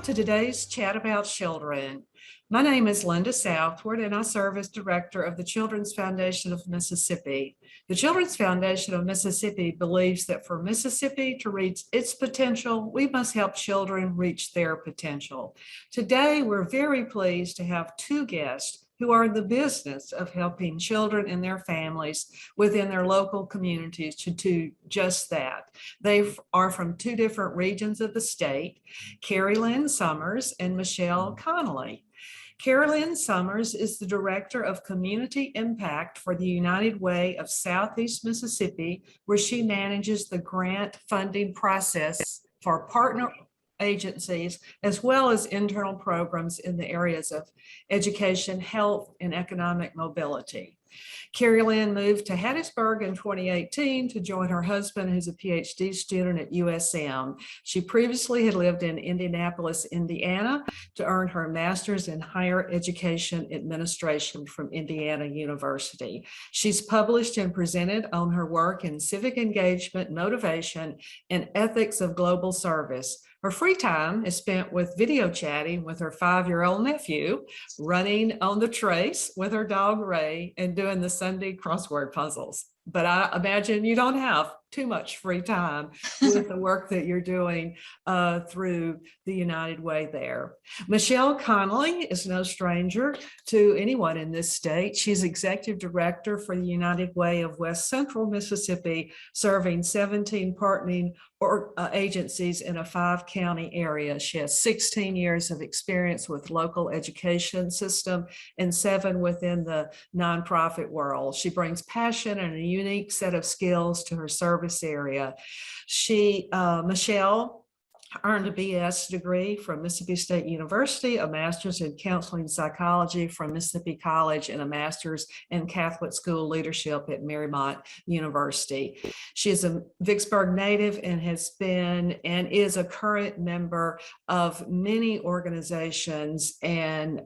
Welcome to today's chat about children. My name is Linda Southward, and I serve as director of the Children's Foundation of Mississippi. The Children's Foundation of Mississippi believes that for Mississippi to reach its potential, we must help children reach their potential. Today, we're very pleased to have two guests who are in the business of helping children and their families within their local communities to do just that. They are from two different regions of the state, Kari Lynn Somers and Michele Connelly. Kari Lynn Somers is the Director of Community Impact for the United Way of Southeast Mississippi, where she manages the grant funding process for partner agencies, as well as internal programs in the areas of education, health, and economic mobility. Kari Lynn moved to Hattiesburg in 2018 to join her husband, who's a PhD student at USM. She previously had lived in Indianapolis, Indiana, to earn her master's in higher education administration from Indiana University. She's published and presented on her work in civic engagement, motivation, and ethics of global service. Her free time is spent with video chatting with her 5-year-old nephew, running on the trace with her dog Ray, and doing the Sunday crossword puzzles. But I imagine you don't have too much free time with the work that you're doing through the United Way there. Michele Connelly is no stranger to anyone in this state. She's executive director for the United Way of West Central Mississippi, serving 17 partnering agencies in a 5-county area. She has 16 years of experience with local education system and 7 within the nonprofit world. She brings passion and a unique set of skills to her service area. Michele earned a BS degree from Mississippi State University, a master's in counseling psychology from Mississippi College, and a master's in Catholic school leadership at Marymount University. She is a Vicksburg native and has been and is a current member of many organizations and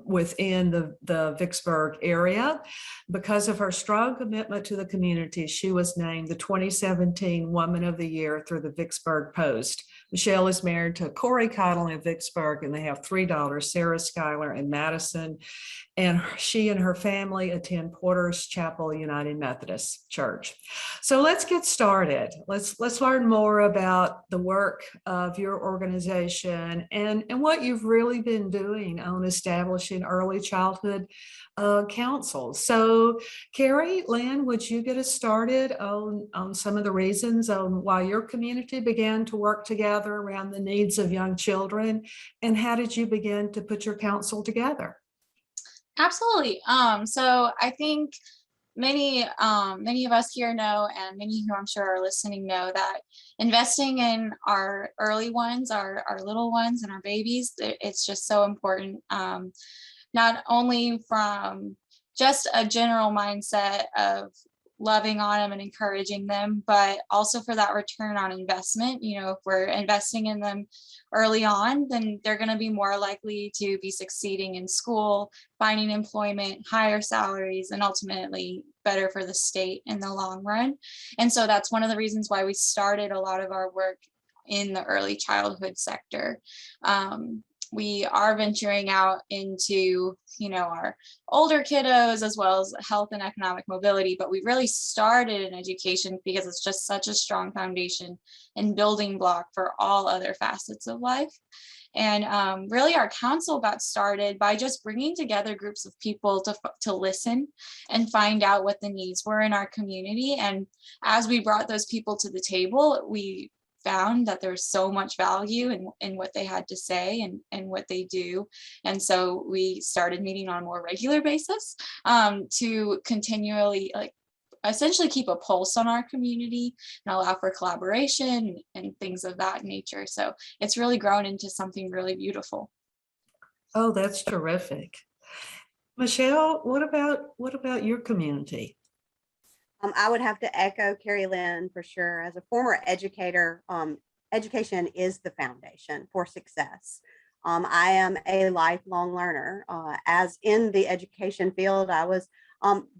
within the Vicksburg area. Because of her strong commitment to the community, she was named the 2017 Woman of the Year through the Vicksburg Post. Michele is married to Corey Connelly of Vicksburg, and they have 3 daughters, Sarah, Skylar, and Madison. And she and her family attend Porter's Chapel United Methodist Church. So let's get started. Let's learn more about the work of your organization and what you've really been doing on establishing early childhood councils. So Kari Lynn, would you get us started on some of the reasons on why your community began to work together around the needs of young children, and how did you begin to put your council together? Absolutely. So I think many of us here know, and many who I'm sure are listening know, that investing in our early ones, our little ones and our babies, it's just so important. Not only from just a general mindset of loving on them and encouraging them, but also for that return on investment. You know, if we're investing in them early on, then they're going to be more likely to be succeeding in school, finding employment, higher salaries, and ultimately better for the state in the long run. And so that's one of the reasons why we started a lot of our work in the early childhood sector. We are venturing out into, our older kiddos as well as health and economic mobility, but we really started in education because it's just such a strong foundation and building block for all other facets of life. And really our council got started by just bringing together groups of people to listen and find out what the needs were in our community. And as we brought those people to the table, we found that there's so much value in what they had to say and what they do. And so we started meeting on a more regular basis to continually essentially keep a pulse on our community and allow for collaboration and things of that nature. So it's really grown into something really beautiful. Oh, that's terrific. Michele, what about your community? I would have to echo Kari Lynn for sure. As a former educator, education is the foundation for success. I am a lifelong learner. As in the education field, I was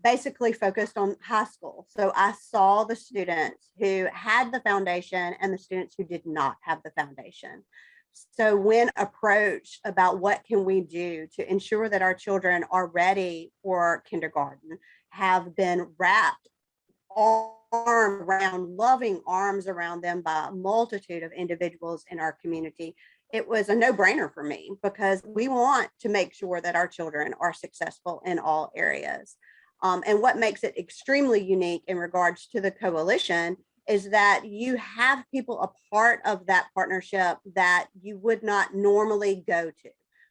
basically focused on high school. So I saw the students who had the foundation and the students who did not have the foundation. So when approached about what can we do to ensure that our children are ready for kindergarten, have been wrapped loving arms around them by a multitude of individuals in our community, it was a no-brainer for me, because we want to make sure that our children are successful in all areas. And what makes it extremely unique in regards to the coalition is that you have people a part of that partnership that you would not normally go to.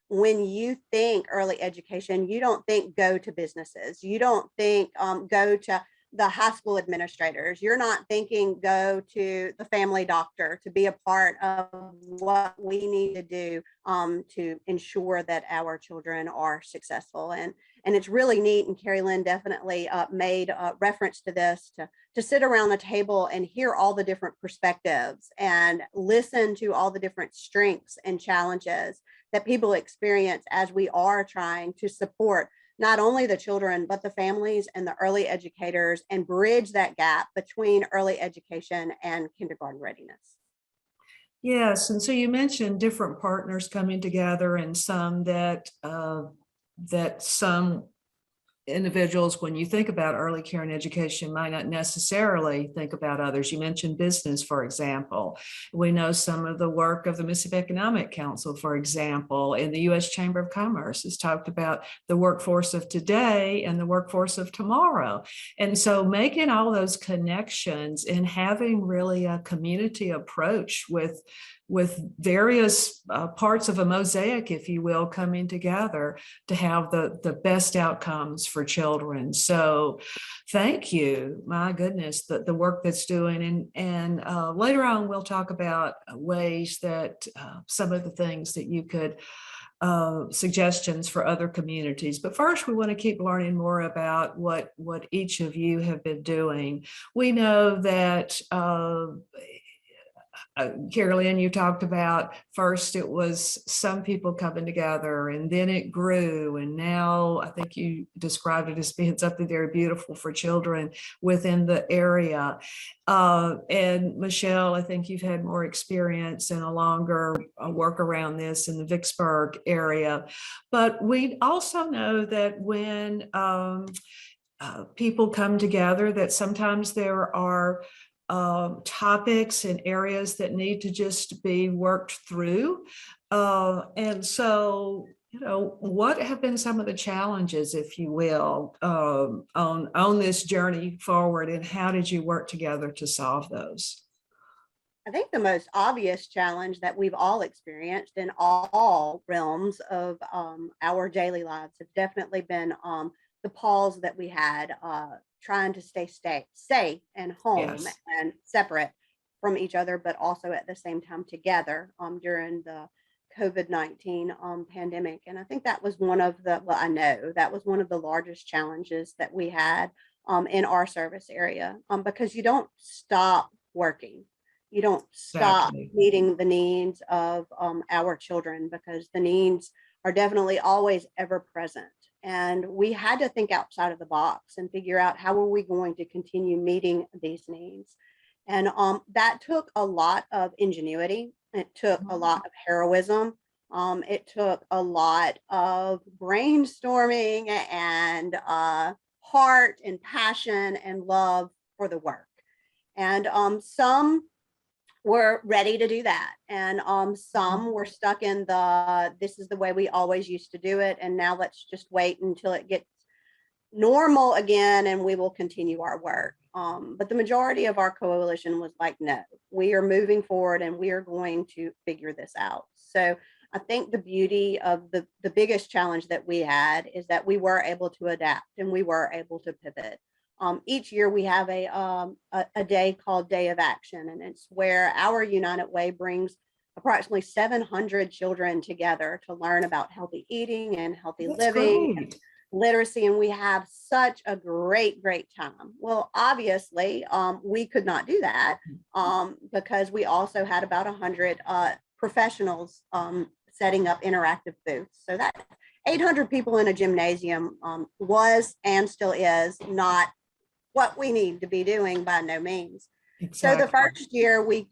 When you think early education, you don't think go to businesses. You don't think go to the high school administrators. You're not thinking go to the family doctor to be a part of what we need to do to ensure that our children are successful. And it's really neat. And Kari Lynn definitely made reference to this, to sit around the table and hear all the different perspectives and listen to all the different strengths and challenges that people experience as we are trying to support not only the children, but the families and the early educators, and bridge that gap between early education and kindergarten readiness. Yes, and so you mentioned different partners coming together, and some that some individuals, when you think about early care and education, might not necessarily think about others. You mentioned business, for example. We know some of the work of the Mississippi Economic Council, for example, in the U.S. Chamber of Commerce has talked about the workforce of today and the workforce of tomorrow. And so making all those connections and having really a community approach with various parts of a mosaic, if you will, coming together to have the best outcomes for children. So thank you. My goodness, the work that's doing. And later on, we'll talk about ways that some of the things that you could suggestions for other communities. But first, we want to keep learning more about what each of you have been doing. We know that Kari Lynn, you talked about first it was some people coming together, and then it grew, and now I think you described it as being something very beautiful for children within the area. And Michele, I think you've had more experience and a longer work around this in the Vicksburg area. But we also know that when people come together, that sometimes there are topics and areas that need to just be worked through. And so, what have been some of the challenges, if you will, on this journey forward, and how did you work together to solve those? I think the most obvious challenge that we've all experienced in all realms of our daily lives have definitely been the pause that we had trying to stay safe and home, Yes. and separate from each other, but also at the same time together during the COVID-19 pandemic. And I think that was one of the, well, I know that was one of the largest challenges that we had in our service area, because you don't stop working. You don't stop Exactly. meeting the needs of our children, because the needs are definitely always ever present. And we had to think outside of the box and figure out how are we going to continue meeting these needs. And that took a lot of ingenuity. It took a lot of heroism. It took a lot of brainstorming and heart and passion and love for the work. And some were ready to do that. And some were stuck in this is the way we always used to do it. And now let's just wait until it gets normal again and we will continue our work. But the majority of our coalition was like, no, we are moving forward and we are going to figure this out. So I think the beauty of the biggest challenge that we had is that we were able to adapt and we were able to pivot. Each year we have a day called Day of Action, and it's where our United Way brings approximately 700 children together to learn about healthy eating and healthy living, and literacy, and we have such a great time. Well, obviously, we could not do that because we also had about 100 professionals setting up interactive booths. So that 800 people in a gymnasium was and still is not what we need to be doing by no means. Exactly. So the first year we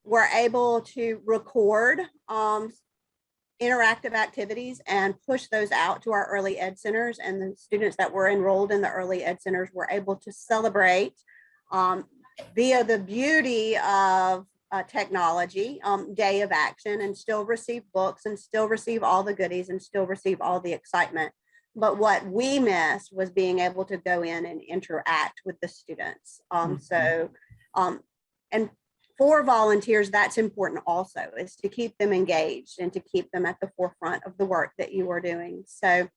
we're able to record interactive activities and push those out to our early ed centers, and the students that were enrolled in the early ed centers were able to celebrate via the beauty of technology, day of action, and still receive books and still receive all the goodies and still receive all the excitement. But what we missed was being able to go in and interact with the students. And for volunteers, that's important also, is to keep them engaged and to keep them at the forefront of the work that you are doing. So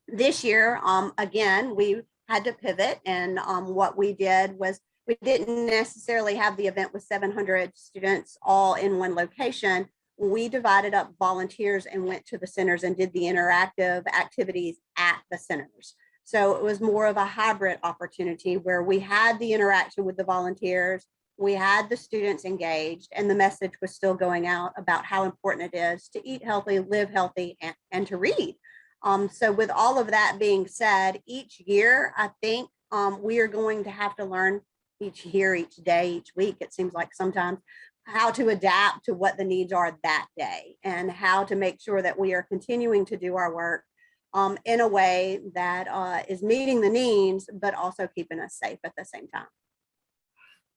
this year, again, we had to pivot, and what we did was we didn't necessarily have the event with 700 students all in one location. We divided up volunteers and went to the centers and did the interactive activities at the centers. So it was more of a hybrid opportunity where we had the interaction with the volunteers, we had the students engaged, and the message was still going out about how important it is to eat healthy, live healthy, and to read. So with all of that being said, each year, I think we are going to have to learn each year, each day, each week, it seems like sometimes, how to adapt to what the needs are that day and how to make sure that we are continuing to do our work in a way that is meeting the needs, but also keeping us safe at the same time.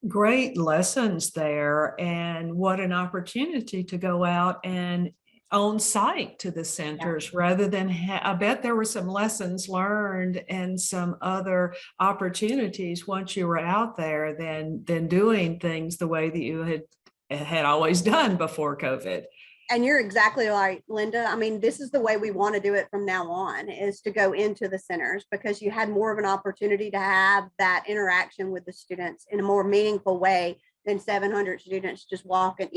Great lessons there, and what an opportunity to go out and on site to the centers rather than I bet there were some lessons learned and some other opportunities once you were out there than doing things the way that you had always done before COVID. And you're exactly right, Linda. I mean, this is the way we want to do it from now on, is to go into the centers, because you had more of an opportunity to have that interaction with the students in a more meaningful way than 700 students just walk and,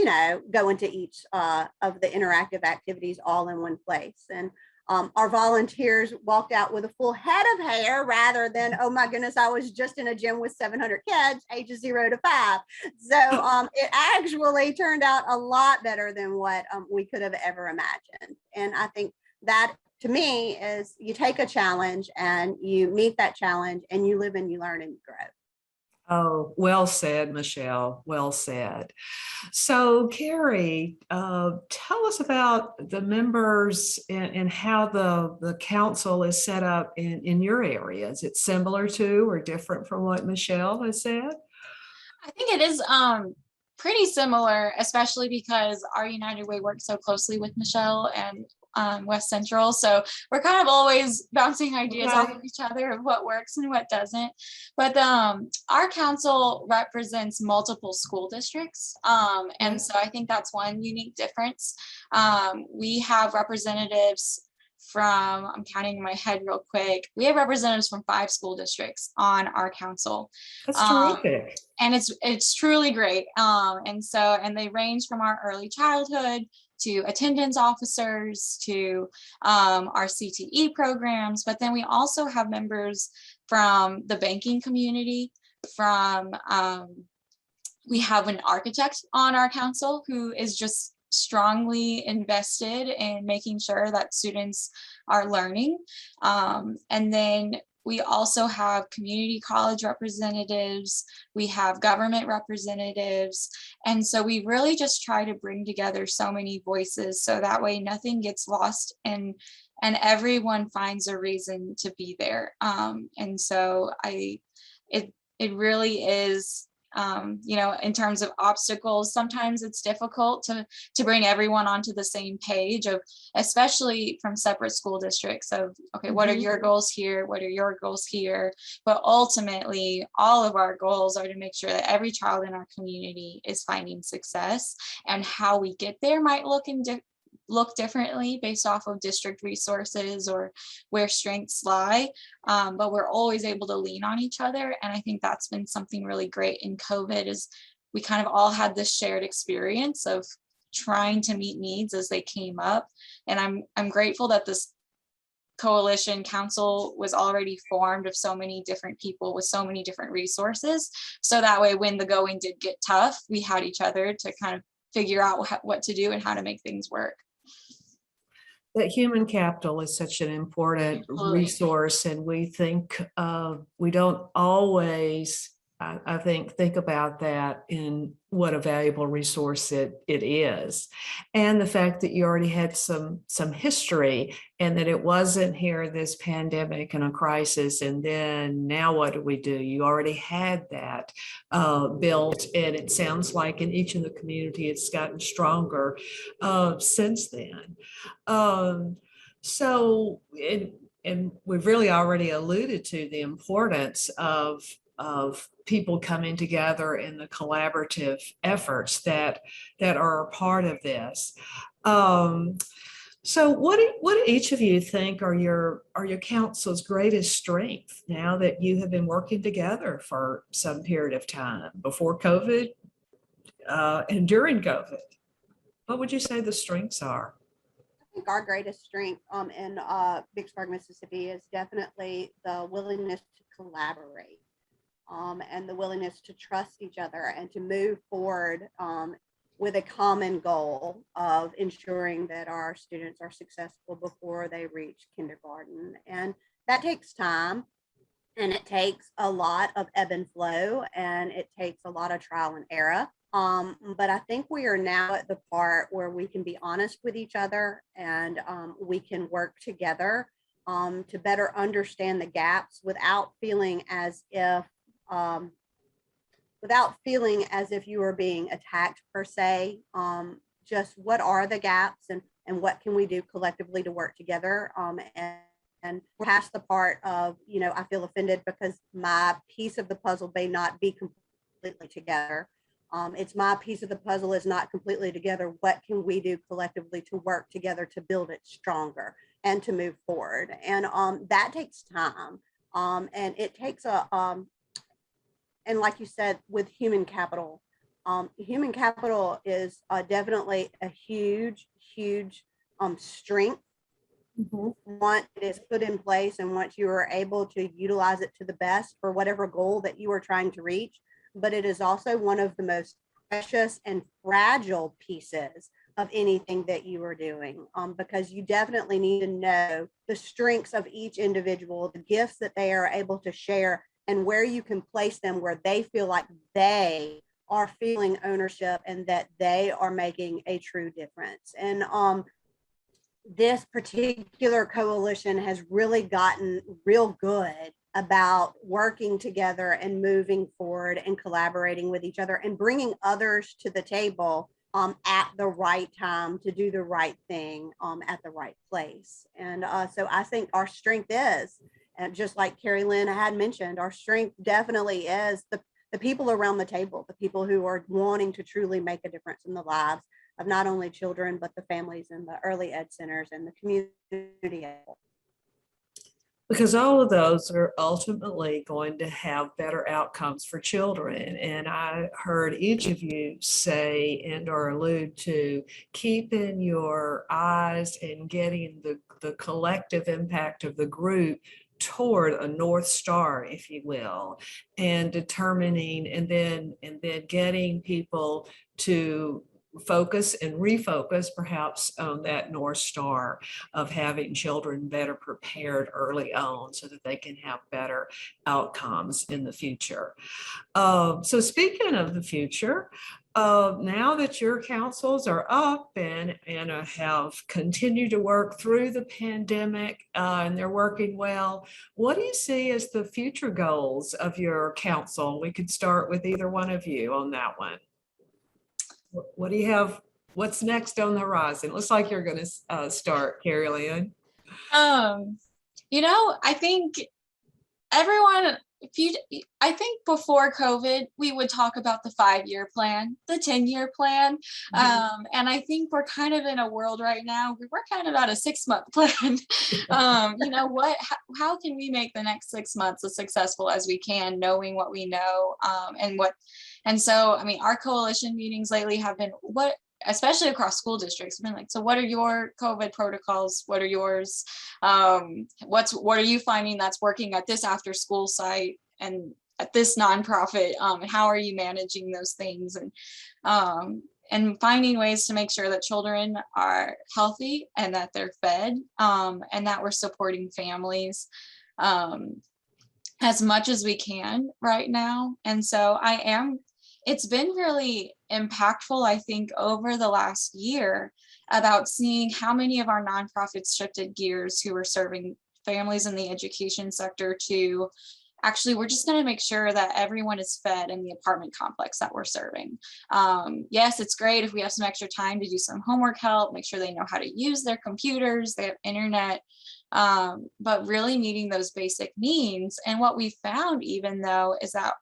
go into each of the interactive activities all in one place. And our volunteers walked out with a full head of hair rather than, oh my goodness, I was just in a gym with 700 kids, ages 0 to 5. So it actually turned out a lot better than what we could have ever imagined. And I think that, to me, is you take a challenge and you meet that challenge and you live and you learn and you grow. Oh, well said, Michele. Well said. So, Kari, tell us about the members and how the council is set up in your area. Is it similar to or different from what Michele has said? I think it is pretty similar, especially because our United Way works so closely with Michele and West Central. So we're kind of always bouncing ideas off of each other of what works and what doesn't. But our council represents multiple school districts. And so I think that's one unique difference. We have representatives from, I'm counting in my head real quick, we have representatives from 5 school districts on our council. That's terrific. And it's truly great. And they range from our early childhood to attendance officers to our CTE programs. But then we also have members from the banking community, we have an architect on our council who is just strongly invested in making sure that students are learning. And then we also have community college representatives, we have government representatives. And so we really just try to bring together so many voices so that way nothing gets lost and everyone finds a reason to be there. And so it really is, in terms of obstacles, sometimes it's difficult to bring everyone onto the same page of, especially from separate school districts of, okay, what are your goals here? What are your goals here? But ultimately, all of our goals are to make sure that every child in our community is finding success, and how we get there might look differently based off of district resources or where strengths lie, but we're always able to lean on each other. And I think that's been something really great in COVID, is we kind of all had this shared experience of trying to meet needs as they came up. And I'm grateful that this coalition council was already formed of so many different people with so many different resources, so that way when the going did get tough, we had each other to kind of figure out what to do and how to make things work. That human capital is such an important resource, and we think we don't always I think about that in what a valuable resource it is. And the fact that you already had some history and that it wasn't here, this pandemic and a crisis. And then now what do we do? You already had that built, and it sounds like in each of the community, it's gotten stronger since then. So, and we've really already alluded to the importance of people coming together in the collaborative efforts that are a part of this. So what do each of you think are your council's greatest strength now that you have been working together for some period of time before COVID and during COVID? What would you say the strengths are? I think our greatest strength in Vicksburg, Mississippi is definitely the willingness to collaborate. And the willingness to trust each other and to move forward with a common goal of ensuring that our students are successful before they reach kindergarten. And that takes time, and it takes a lot of ebb and flow, and it takes a lot of trial and error. But I think we are now at the part where we can be honest with each other, and we can work together to better understand the gaps without feeling as if you are being attacked per se. Just what are the gaps, and what can we do collectively to work together? And we're past the part of, I feel offended because my piece of the puzzle may not be completely together. It's my piece of the puzzle is not completely together. What can we do collectively to work together to build it stronger and to move forward? And that takes time. And it takes and like you said, with human capital is definitely a huge strength. Once it is put in place and once you are able to utilize it to the best for whatever goal that you are trying to reach. But it is also one of the most precious and fragile pieces of anything that you are doing, because you definitely need to know the strengths of each individual, the gifts that they are able to share, and where you can place them where they feel like they are feeling ownership and that they are making a true difference. And this particular coalition has really gotten real good about working together and moving forward and collaborating with each other and bringing others to the table at the right time to do the right thing at the right place. And so I think our strength is, and just like Kari Lynn had mentioned, our strength definitely is the people around the table, the people who are wanting to truly make a difference in the lives of not only children, but the families and the early ed centers and the community. Because all of those are ultimately going to have better outcomes for children. And I heard each of you say and or allude to keeping your eyes and getting the collective impact of the group toward a North Star, if you will, and determining and then getting people to focus and refocus perhaps on that North Star of having children better prepared early on so that they can have better outcomes in the future. So speaking of the future, now that your councils are up and have continued to work through the pandemic and they're working well, what do you see as the future goals of your council? We could start with either one of you on that one. What do you have? What's next on the horizon? It looks like you're going to start, Kari Lynn. I think everyone, I think before COVID, we would talk about the 5-year plan, the 10-year plan. And I think we're kind of in a world right now, we're kind of at a 6-month plan. How can we make the next 6 months as successful as we can, knowing what we know and so, our coalition meetings lately have been especially across school districts, have been like, so what are your COVID protocols? What are yours? What are you finding that's working at this after school site and at this nonprofit? How are you managing those things? And finding ways to make sure that children are healthy and that they're fed and that we're supporting families. as much as we can right now. And so it's been really impactful, I think, over the last year about seeing how many of our nonprofits shifted gears who were serving families in the education sector to actually, we're just going to make sure that everyone is fed in the apartment complex that we're serving. Yes, it's great if we have some extra time to do some homework help, make sure they know how to use their computers, they have internet, but really meeting those basic needs. And what we found, even though, is that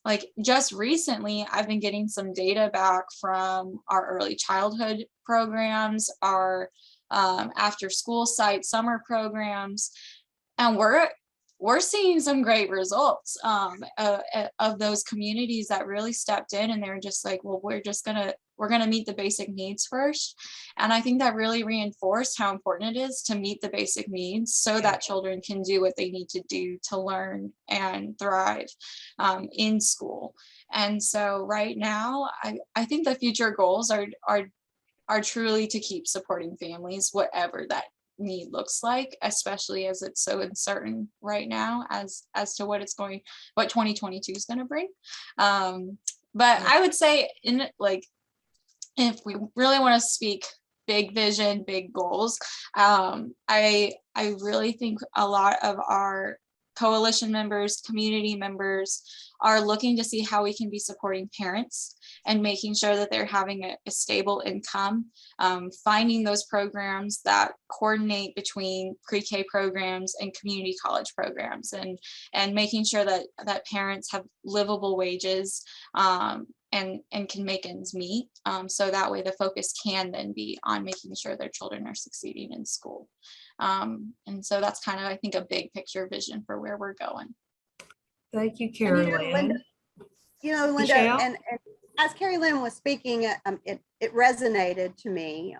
like just recently, I've been getting some data back from our early childhood programs, our after school site summer programs, and we're seeing some great results of those communities that really stepped in, and they're just like, well, we're gonna meet the basic needs first. And I think that really reinforced how important it is to meet the basic needs so that children can do what they need to do to learn and thrive in school. And so right now, I think the future goals are truly to keep supporting families, whatever that need looks like, especially as it's so uncertain right now as to what 2022 is going to bring. But I would say, in like, if we really want to speak big vision, big goals, I really think a lot of our coalition members, community members are looking to see how we can be supporting parents and making sure that they're having a stable income, finding those programs that coordinate between pre-K programs and community college programs, and making sure that parents have livable wages and can make ends meet. So that way the focus can then be on making sure their children are succeeding in school. And so that's kind of, I think, a big picture vision for where we're going. Thank you, Kari Lynn. Linda, Michele? and as Kari Lynn was speaking, it resonated to me.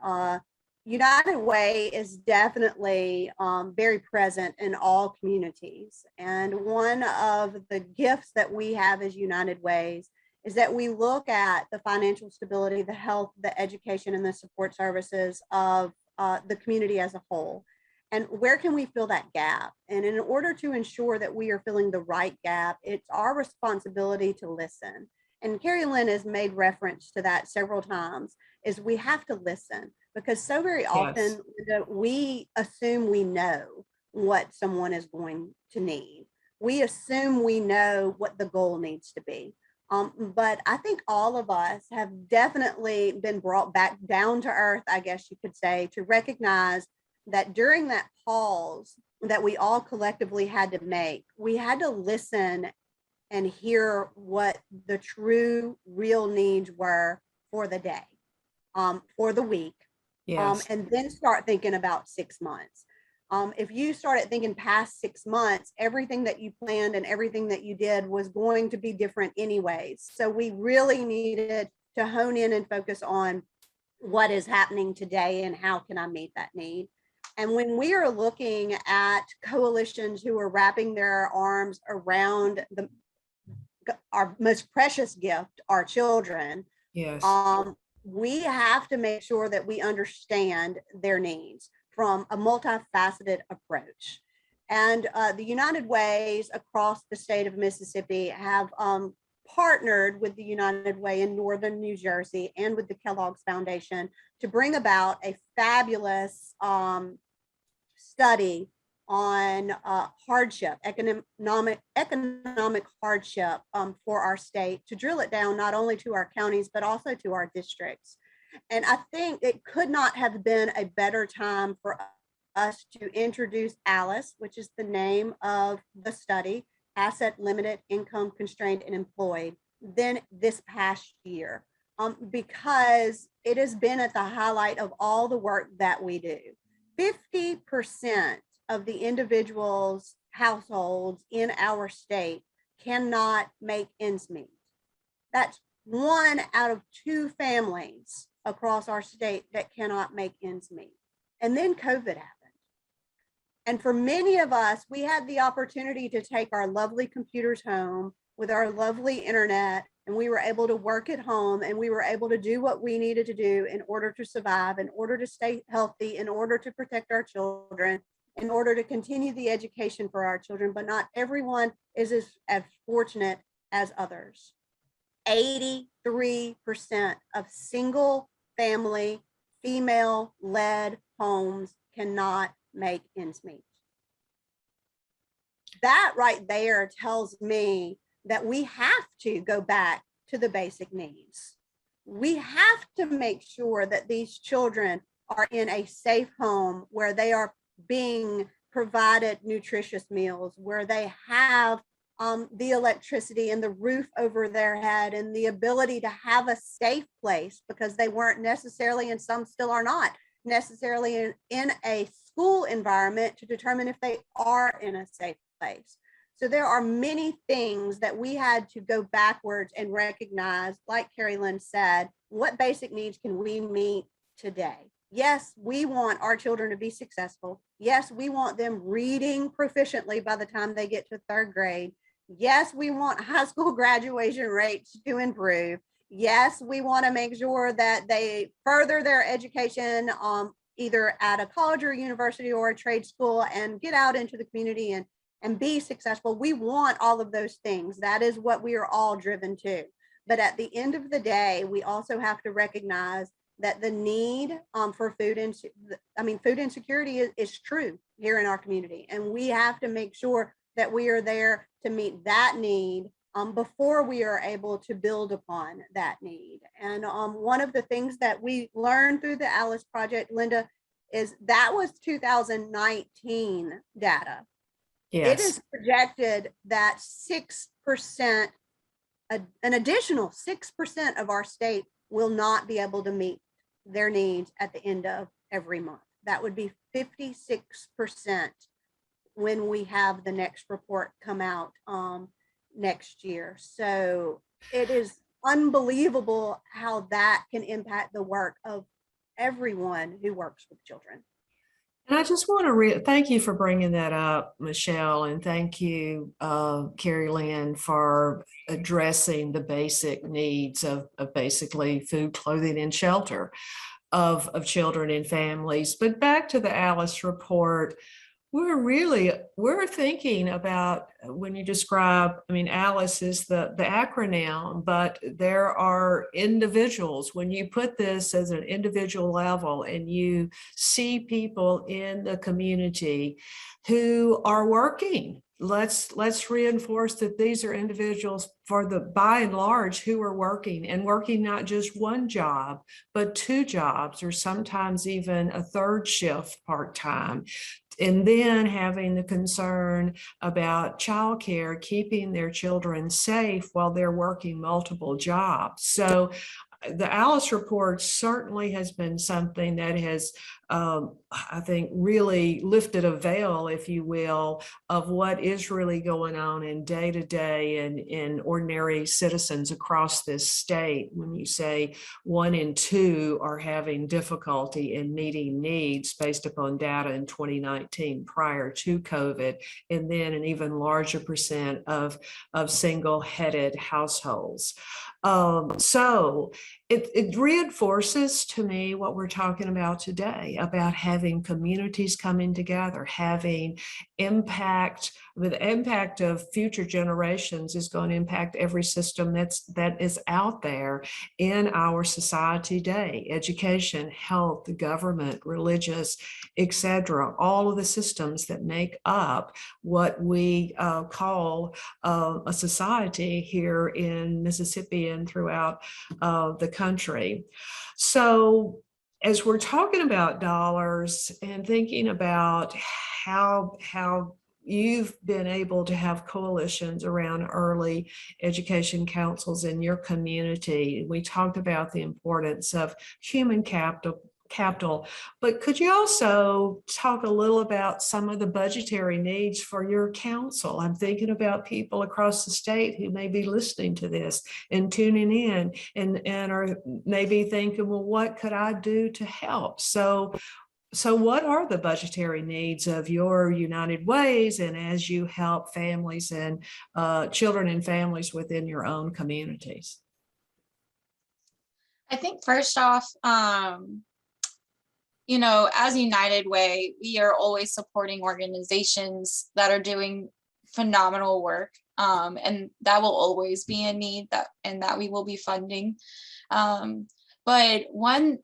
United Way is definitely very present in all communities. And one of the gifts that we have as United Ways is that we look at the financial stability, the health, the education, and the support services of the community as a whole. And where can we fill that gap? And in order to ensure that we are filling the right gap, it's our responsibility to listen. And Kari Lynn has made reference to that several times, is we have to listen, because so very often we assume we know what someone is going to need. We assume we know what the goal needs to be. But I think all of us have definitely been brought back down to earth, I guess you could say, to recognize that during that pause that we all collectively had to make, we had to listen and hear what the true, real needs were for the day, for the week, and then start thinking about 6 months. If you started thinking past 6 months, everything that you planned and everything that you did was going to be different anyways. So we really needed to hone in and focus on what is happening today and how can I meet that need. And when we are looking at coalitions who are wrapping their arms around our most precious gift, our children, we have to make sure that we understand their needs from a multifaceted approach. And the United Ways across the state of Mississippi have partnered with the United Way in Northern New Jersey and with the Kellogg's Foundation to bring about a fabulous study on hardship, economic hardship for our state, to drill it down not only to our counties, but also to our districts. And I think it could not have been a better time for us to introduce ALICE, which is the name of the study, Asset Limited, Income Constrained, and Employed, than this past year, because it has been at the highlight of all the work that we do. 50% of the individuals' households in our state cannot make ends meet. That's 1 out of 2 families across our state that cannot make ends meet. And then COVID happened. And for many of us, we had the opportunity to take our lovely computers home with our lovely internet, and we were able to work at home, and we were able to do what we needed to do in order to survive, in order to stay healthy, in order to protect our children, in order to continue the education for our children, but not everyone is as fortunate as others. 83% of single family, female-led homes cannot make ends meet. That right there tells me that we have to go back to the basic needs. We have to make sure that these children are in a safe home where they are being provided nutritious meals, where they have the electricity and the roof over their head and the ability to have a safe place, because they weren't necessarily, and some still are not necessarily in a school environment to determine if they are in a safe place. So there are many things that we had to go backwards and recognize, like Kari Lynn said, what basic needs can we meet today? Yes, we want our children to be successful. Yes, we want them reading proficiently by the time they get to third grade. Yes, we want high school graduation rates to improve. Yes, we want to make sure that they further their education either at a college or university or a trade school and get out into the community and be successful. We want all of those things. That is what we are all driven to. But at the end of the day, we also have to recognize that the need for food insecurity is true here in our community. And we have to make sure that we are there to meet that need before we are able to build upon that need. And one of the things that we learned through the Alice Project, Linda, is that was 2019 data. Yes. It is projected that 6%, an additional 6% of our state will not be able to meet their needs at the end of every month. That would be 56% when we have the next report come out next year. So it is unbelievable how that can impact the work of everyone who works with children. And I just want to thank you for bringing that up, Michele, and thank you, Kari Lynn, for addressing the basic needs of basically food, clothing, and shelter of children and families. But back to the Alice report, we're thinking about, when you describe, I mean, Alice is the acronym, but there are individuals. When you put this as an individual level and you see people in the community who are working, let's reinforce that these are individuals by and large who are working, and working not just one job, but two jobs, or sometimes even a third shift part-time. And then having the concern about childcare, keeping their children safe while they're working multiple jobs. So the Alice report certainly has been something that has, I think, really lifted a veil, if you will, of what is really going on in day-to-day and in ordinary citizens across this state. When you say 1 in 2 are having difficulty in meeting needs based upon data in 2019 prior to COVID, and then an even larger percent of single-headed households. So it reinforces to me what we're talking about today, about having communities coming together, having impact. The impact of future generations is going to impact every system that is out there in our society today: education, health, government, religious, etc. All of the systems that make up what we call a society here in Mississippi and throughout the country. So as we're talking about dollars and thinking about how you've been able to have coalitions around early education councils in your community, we talked about the importance of human capital, but could you also talk a little about some of the budgetary needs for your council? I'm thinking about people across the state who may be listening to this and tuning in and are maybe thinking, well, what could I do to help? So what are the budgetary needs of your United Ways, and as you help families and children and families within your own communities? I think first off, you know, as United Way, we are always supporting organizations that are doing phenomenal work. And that will always be a need that we will be funding. But one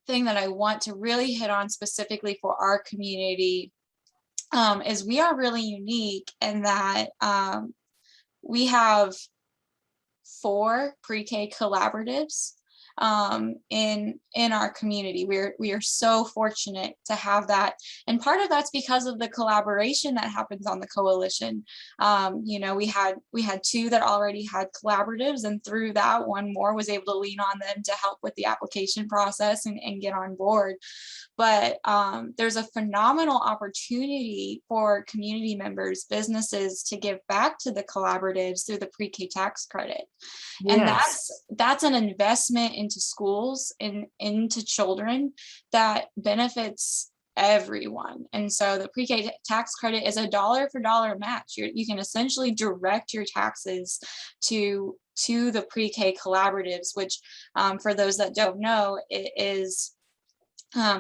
thing that I want to really hit on specifically for our community is we are really unique in that we have 4 pre-K collaboratives in our community. We are so fortunate to have that, and part of that's because of the collaboration that happens on the coalition. You know, we had 2 that already had collaboratives, and through that, 1 more was able to lean on them to help with the application process and get on board. But there's a phenomenal opportunity for community members, businesses to give back to the collaboratives through the pre-K tax credit. And Yes. that's an investment into schools and into children that benefits everyone. And so the pre-K tax credit is a dollar for dollar match. You can essentially direct your taxes to the pre-K collaboratives, which for those that don't know, it is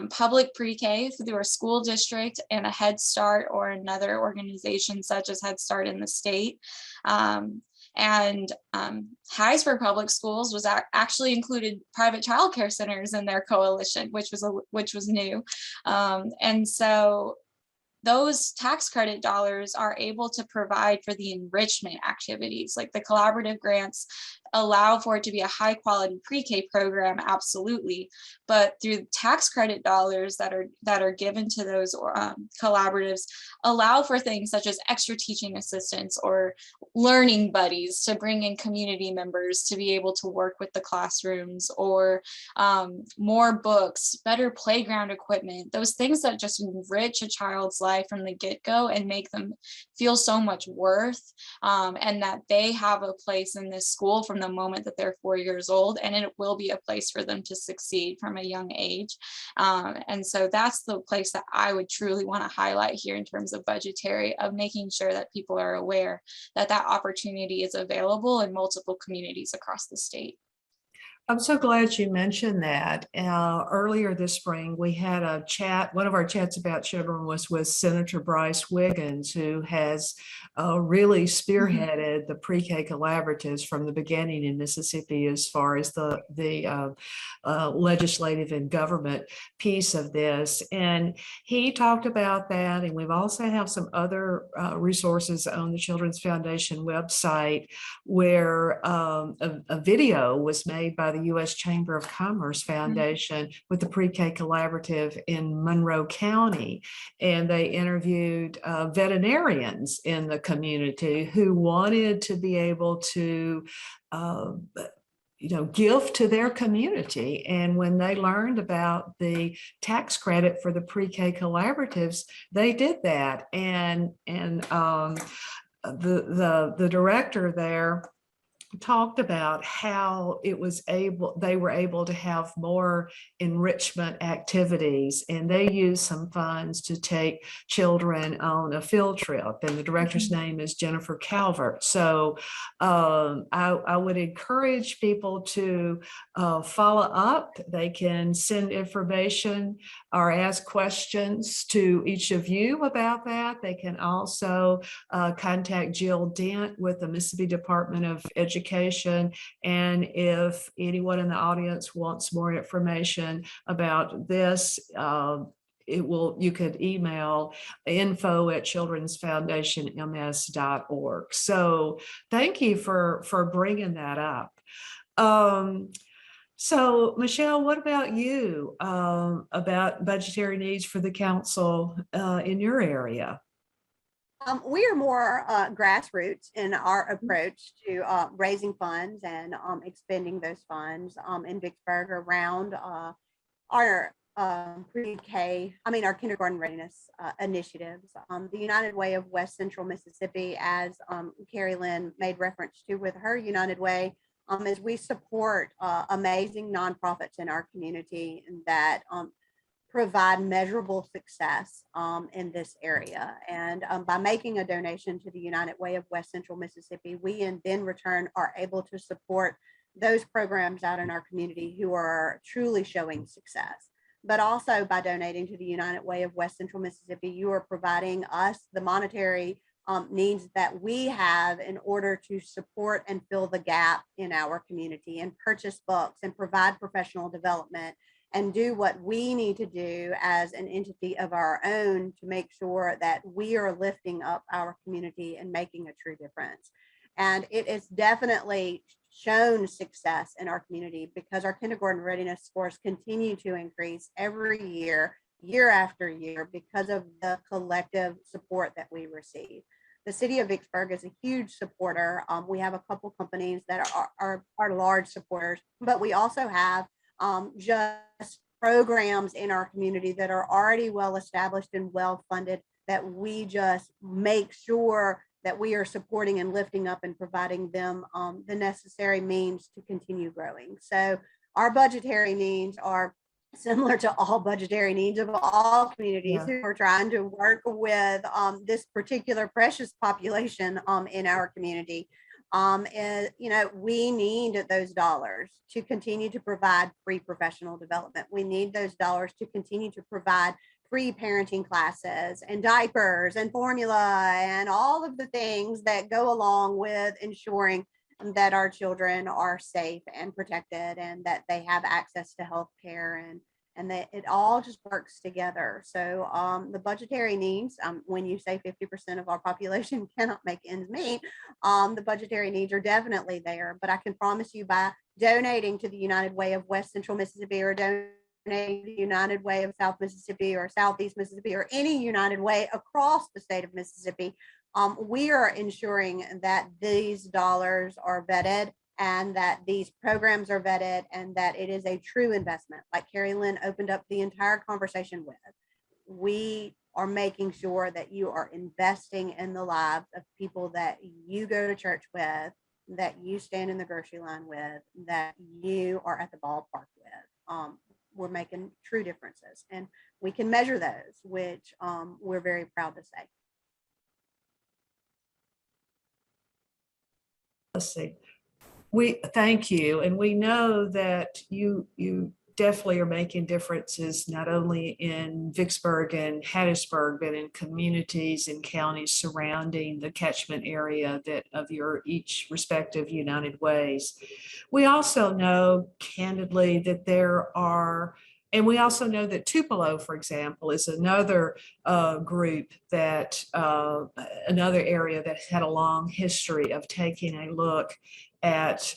public pre-K through a school district and a Head Start or another organization such as Head Start in the state. And Harrisburg Public Schools was actually included private childcare centers in their coalition, which was new. And so those tax credit dollars are able to provide for the enrichment activities. Like the collaborative grants allow for it to be a high quality pre-K program, absolutely. But through tax credit dollars that are given to those collaboratives allow for things such as extra teaching assistants or learning buddies to bring in community members to be able to work with the classrooms, or more books, better playground equipment, those things that just enrich a child's life from the get-go and make them feel so much worth, and that they have a place in this school from the moment that they're 4 years old, and it will be a place for them to succeed from a young age. And so that's the place that I would truly want to highlight here in terms of budgetary, of making sure that people are aware that that opportunity is available in multiple communities across the state. I'm so glad you mentioned that. Earlier this spring, we had a chat. One of our chats about children was with Senator Bryce Wiggins, who has really spearheaded the pre-K collaboratives from the beginning in Mississippi, as far as the legislative and government piece of this. And he talked about that. And we've also have some other resources on the Children's Foundation website where a video was made by the U.S. Chamber of Commerce Foundation with the pre-K collaborative in Monroe County. And they interviewed veterinarians in the community who wanted to be able to give to their community. And when they learned about the tax credit for the pre-K collaboratives, they did that. And the director there talked about how they were able to have more enrichment activities, and they used some funds to take children on a field trip, and the director's name is Jennifer Calvert. So I would encourage people to follow up. They can send information or ask questions to each of you about that. They can also contact Jill Dent with the Mississippi Department of Education. And if anyone in the audience wants more information about this, you could email info@childrensfoundationms.org. So thank you for bringing that up. So Michele, what about you about budgetary needs for the council in your area? We are more grassroots in our approach to raising funds and expending those funds in Vicksburg around our pre-K, our kindergarten readiness initiatives. The United Way of West Central Mississippi, as Kari Lynn made reference to with her United Way, is we support amazing nonprofits in our community that provide measurable success in this area. And by making a donation to the United Way of West Central Mississippi, we in return are able to support those programs out in our community who are truly showing success. but also by donating to the United Way of West Central Mississippi, you are providing us the monetary needs that we have in order to support and fill the gap in our community and purchase books and provide professional development and do what we need to do as an entity of our own to make sure that we are lifting up our community and making a true difference. And it is definitely shown success in our community because our kindergarten readiness scores continue to increase every year, year after year, because of the collective support that we receive. The city of Vicksburg is a huge supporter. We have a couple companies that are large supporters, but we also have just programs in our community that are already well established and well funded that we just make sure that we are supporting and lifting up and providing them the necessary means to continue growing. So our budgetary needs are similar to all budgetary needs of all communities who are trying to work with this particular precious population in our community. And, we need those dollars to continue to provide free professional development. We need those dollars to continue to provide free parenting classes and diapers and formula and all of the things that go along with ensuring that our children are safe and protected and that they have access to health care and that it all just works together. So the budgetary needs, when you say 50% of our population cannot make ends meet, the budgetary needs are definitely there. But I can promise you by donating to the United Way of West Central Mississippi or donating to the United Way of South Mississippi or Southeast Mississippi or any United Way across the state of Mississippi, we are ensuring that these dollars are vetted and that these programs are vetted and that it is a true investment. Like Kari Lynn opened up the entire conversation with, we are making sure that you are investing in the lives of people that you go to church with, that you stand in the grocery line with, that you are at the ballpark with. We're making true differences and we can measure those, which we're very proud to say. Let's see. We thank you, and we know that you definitely are making differences not only in Vicksburg and Hattiesburg, but in communities and counties surrounding the catchment area that of your each respective United Ways. We also know candidly that there are, and we also know that Tupelo, for example, is another group that, another area that had a long history of taking a look at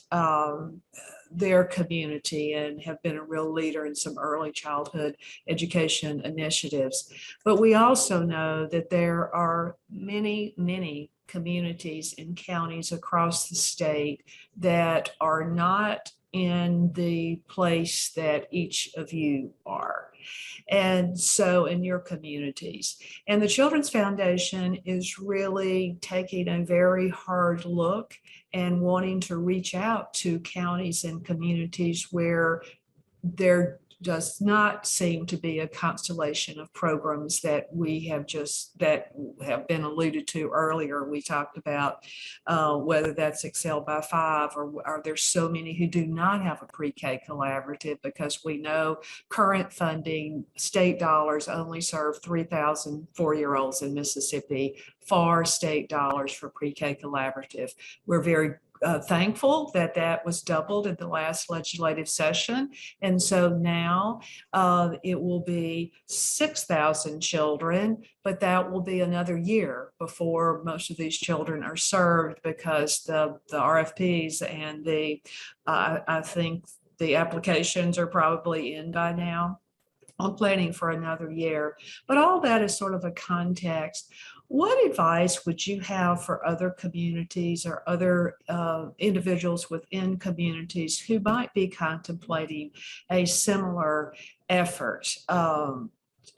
their community and have been a real leader in some early childhood education initiatives. But we also know that there are many, many communities and counties across the state that are not in the place that each of you are. And so in your communities. And the Children's Foundation is really taking a very hard look and wanting to reach out to counties and communities where there does not seem to be a constellation of programs that we have that have been alluded to earlier. We talked about whether that's Excel by 5 or are there so many who do not have a pre-K collaborative, because we know current funding, state dollars only serve 3,000 4-year-olds in Mississippi, far state dollars for pre-K collaborative. We're very thankful that that was doubled in the last legislative session. And so now it will be 6,000 children, but that will be another year before most of these children are served, because the RFPs and I think the applications are probably in by now. I'm planning for another year, but all that is sort of a context. What advice would you have for other communities or other individuals within communities who might be contemplating a similar effort?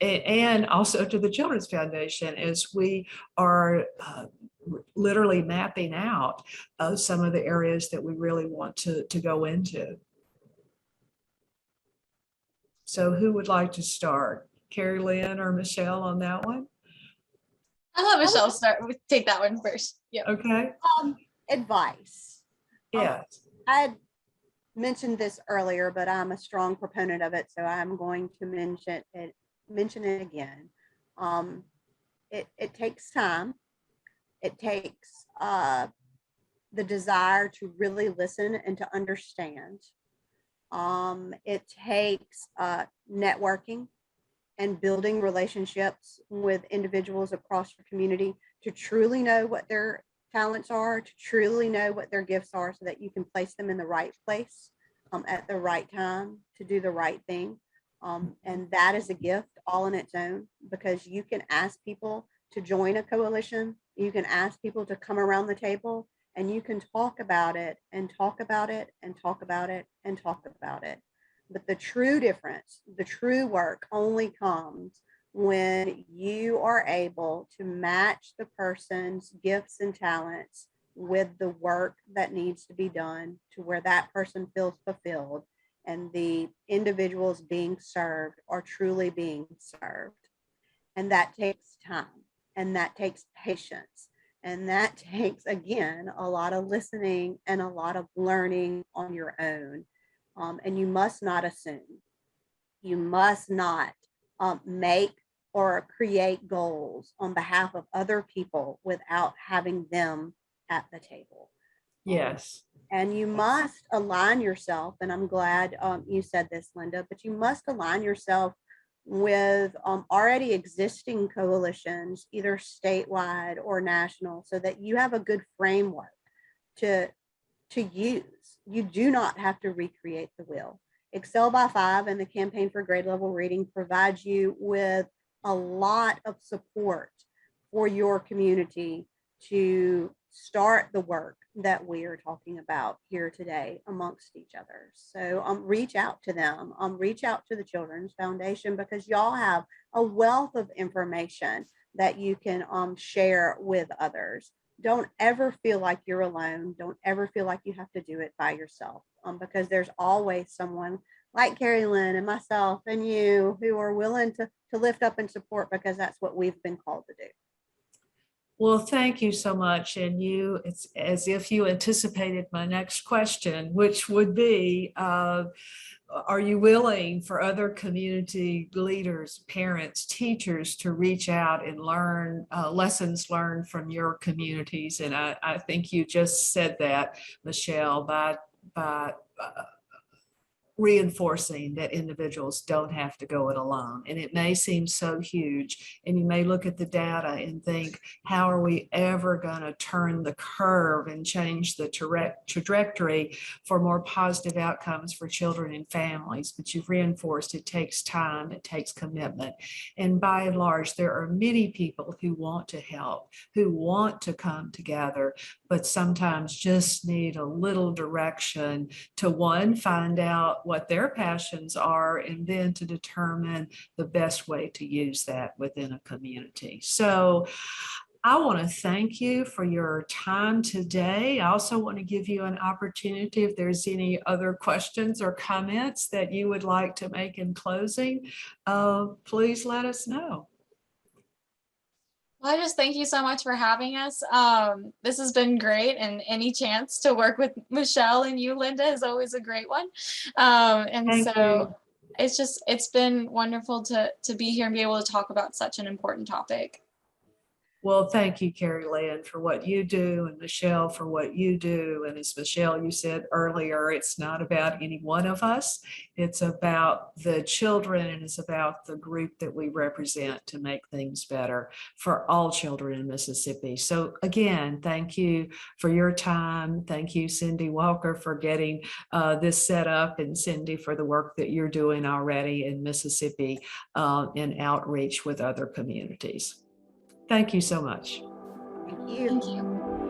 And also to the Children's Foundation, as we are literally mapping out some of the areas that we really want to go into. So who would like to start? Kari Lynn or Michele on that one? I'll let Michele start. Take that one first. Yeah. Okay. Advice. Yeah. mentioned this earlier, but I'm a strong proponent of it, so I'm going to mention it again. It takes time. It takes the desire to really listen and to understand. It takes networking and building relationships with individuals across your community to truly know what their talents are, to truly know what their gifts are, so that you can place them in the right place at the right time to do the right thing. And that is a gift all on its own, because you can ask people to join a coalition, you can ask people to come around the table, and you can talk about it and talk about it and talk about it and talk about it. But the true difference, the true work only comes when you are able to match the person's gifts and talents with the work that needs to be done, to where that person feels fulfilled and the individuals being served are truly being served. And that takes time, and that takes patience, and that takes, again, a lot of listening and a lot of learning on your own. And you must not assume. You must not make or create goals on behalf of other people without having them at the table. Yes. And you must align yourself, and I'm glad you said this, Linda, but you must align yourself with already existing coalitions, either statewide or national, so that you have a good framework to use. You do not have to recreate the wheel. Excel by 5 and the Campaign for Grade Level Reading provides you with a lot of support for your community to start the work that we are talking about here today amongst each other. So reach out to them, reach out to the Children's Foundation, because y'all have a wealth of information that you can share with others. Don't ever feel like you're alone. Don't ever feel like you have to do it by yourself, because there's always someone like Kari Lynn and myself and you who are willing to lift up and support, because that's what we've been called to do. Well, thank you so much. And it's as if you anticipated my next question, which would be, are you willing for other community leaders, parents, teachers to reach out and learn lessons learned from your communities? And I think you just said that, Michele, by reinforcing that individuals don't have to go it alone. And it may seem so huge, and you may look at the data and think, how are we ever going to turn the curve and change the trajectory for more positive outcomes for children and families? But you've reinforced it takes time, it takes commitment. And by and large, there are many people who want to help, who want to come together, but sometimes just need a little direction to, one, find out what their passions are, and then to determine the best way to use that within a community. So I want to thank you for your time today. I also want to give you an opportunity, if there's any other questions or comments that you would like to make in closing, please let us know. Well, I just thank you so much for having us. This has been great, and any chance to work with Michele and you, Linda, is always a great one. Thank you. It's been wonderful to be here and be able to talk about such an important topic. Well, thank you, Kari Lynn, for what you do, and Michele for what you do. And as Michele, you said earlier, it's not about any one of us. It's about the children, and it's about the group that we represent to make things better for all children in Mississippi. So again, thank you for your time. Thank you, Cindy Walker, for getting this set up, and Cindy for the work that you're doing already in Mississippi in outreach with other communities. Thank you so much. Thank you. Thank you.